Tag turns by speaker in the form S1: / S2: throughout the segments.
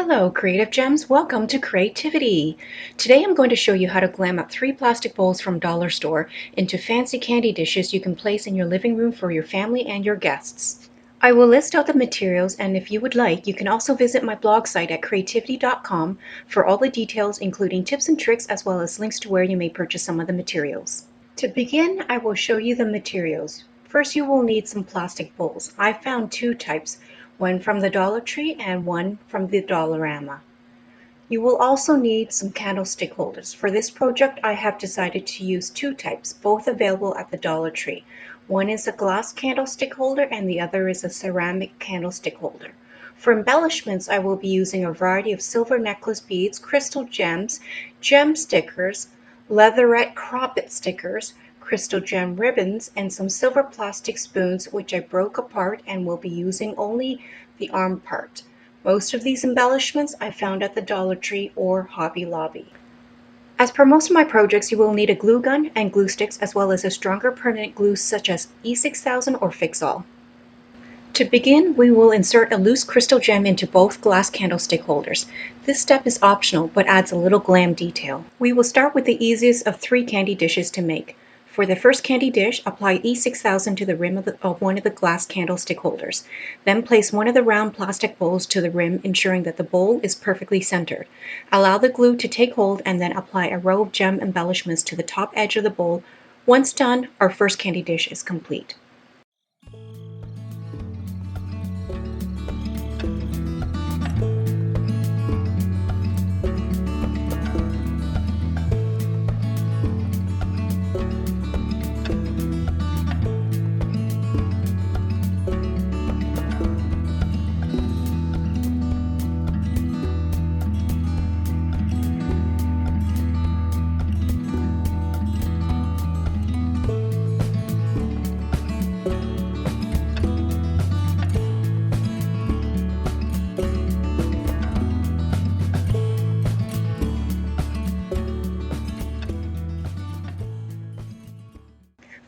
S1: Hello, Creative Gems. Welcome to Creativity. Today I'm going to show you how to glam up 3 plastic bowls from Dollar Store into fancy candy dishes you can place in your living room for your family and your guests. I will list out the materials, and if you would like, you can also visit my blog site at CreaTvDIY for all the details, including tips and tricks, as well as links to where you may purchase some of the materials. To begin, I will show you the materials. First, you will need some plastic bowls. I found 2 types, one from the Dollar Tree and one from the Dollarama. You will also need some candlestick holders. For this project, I have decided to use 2 types, both available at the Dollar Tree. One is a glass candlestick holder and the other is a ceramic candlestick holder. For embellishments, I will be using a variety of silver necklace beads, crystal gems, gem stickers, leatherette cropped stickers, crystal gem ribbons, and some silver plastic spoons which I broke apart and will be using only the arm part. Most of these embellishments I found at the Dollar Tree or Hobby Lobby. As per most of my projects, you will need a glue gun and glue sticks, as well as a stronger permanent glue such as E6000 or Fix-All. To begin, we will insert a loose crystal gem into both glass candlestick holders. This step is optional but adds a little glam detail. We will start with the easiest of 3 candy dishes to make. For the first candy dish, apply E6000 to the rim of one of the glass candlestick holders. Then place one of the round plastic bowls to the rim, ensuring that the bowl is perfectly centered. Allow the glue to take hold and then apply a row of gem embellishments to the top edge of the bowl. Once done, our first candy dish is complete.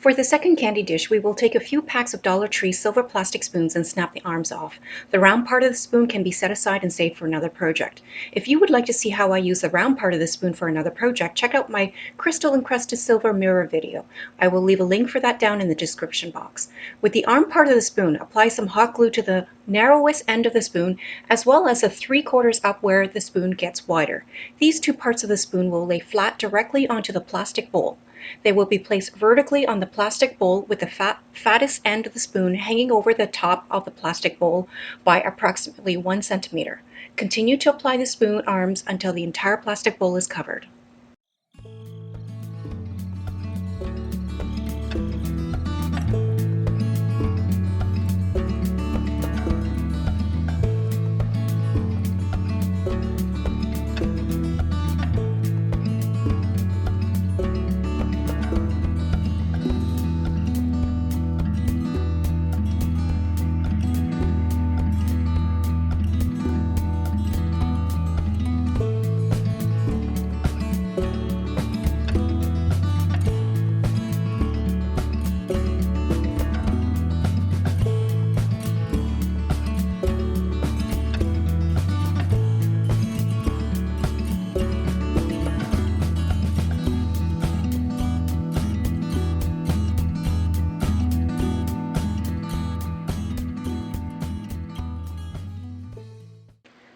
S1: For the second candy dish, we will take a few packs of Dollar Tree silver plastic spoons and snap the arms off. The round part of the spoon can be set aside and saved for another project. If you would like to see how I use the round part of the spoon for another project, check out my crystal encrusted silver mirror video. I will leave a link for that down in the description box. With the arm part of the spoon, apply some hot glue to the narrowest end of the spoon, as well as a 3/4 up where the spoon gets wider. These 2 parts of the spoon will lay flat directly onto the plastic bowl. They will be placed vertically on the plastic bowl with the fattest end of the spoon hanging over the top of the plastic bowl by approximately 1 centimeter. Continue to apply the spoon arms until the entire plastic bowl is covered.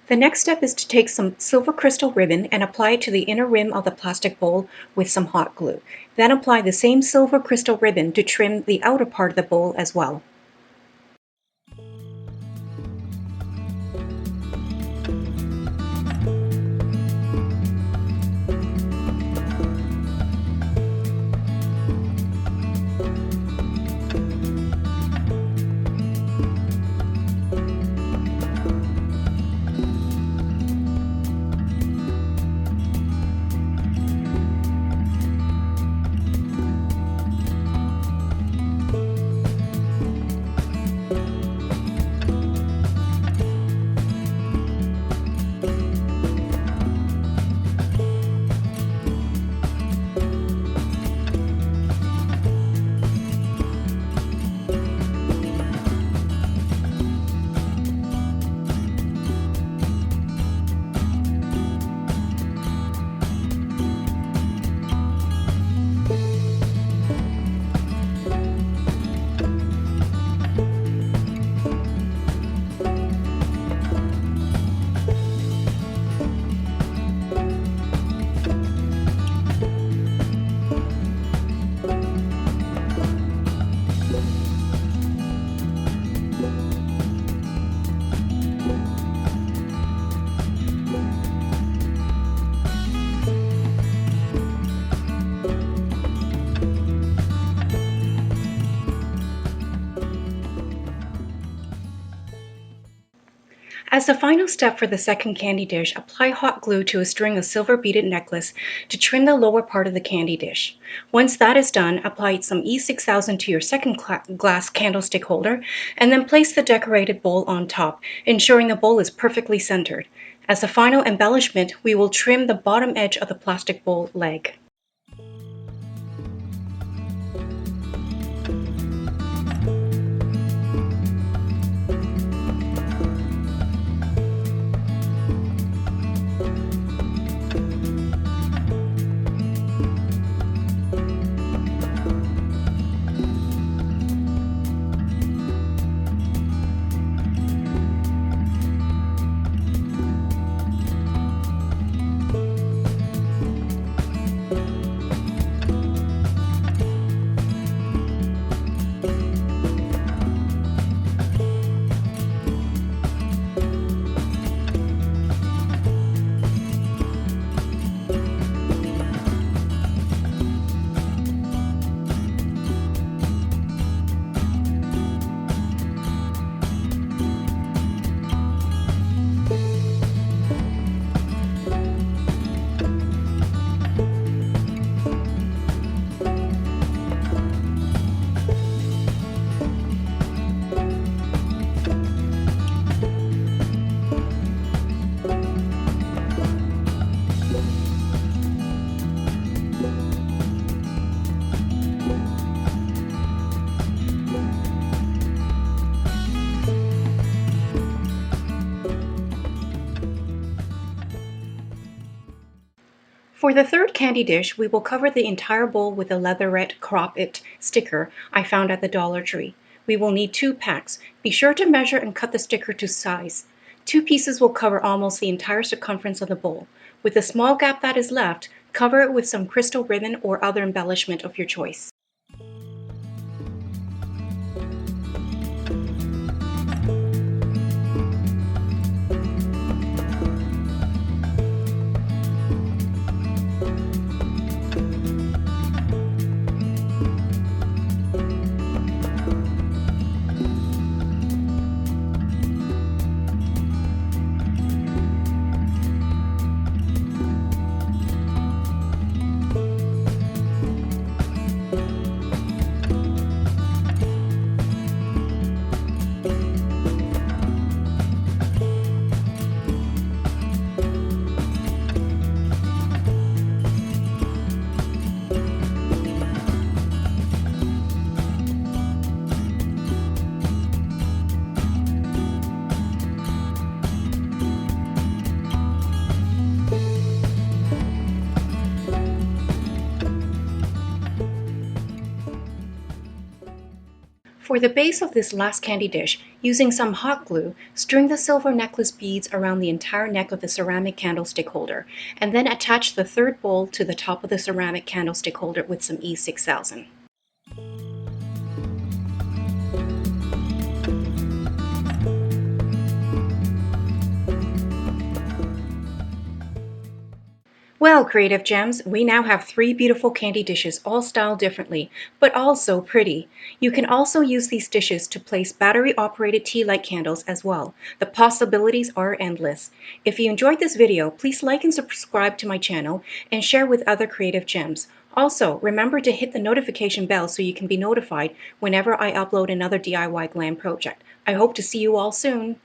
S1: The next step is to take some silver crystal ribbon and apply it to the inner rim of the plastic bowl with some hot glue. Then apply the same silver crystal ribbon to trim the outer part of the bowl as well. As the final step for the second candy dish, apply hot glue to a string of silver beaded necklace to trim the lower part of the candy dish. Once that is done, apply some E6000 to your second glass candlestick holder and then place the decorated bowl on top, ensuring the bowl is perfectly centered. As a final embellishment, we will trim the bottom edge of the plastic bowl leg. For the third candy dish, we will cover the entire bowl with a leatherette Crop It sticker I found at the Dollar Tree. We will need 2 packs. Be sure to measure and cut the sticker to size. 2 pieces will cover almost the entire circumference of the bowl. With the small gap that is left, cover it with some crystal ribbon or other embellishment of your choice. For the base of this last candy dish, using some hot glue, string the silver necklace beads around the entire neck of the ceramic candlestick holder, and then attach the third bowl to the top of the ceramic candlestick holder with some E6000. Well, Creative Gems, we now have 3 beautiful candy dishes all styled differently, but all so pretty. You can also use these dishes to place battery-operated tea light candles as well. The possibilities are endless. If you enjoyed this video, please like and subscribe to my channel and share with other Creative Gems. Also, remember to hit the notification bell so you can be notified whenever I upload another DIY glam project. I hope to see you all soon.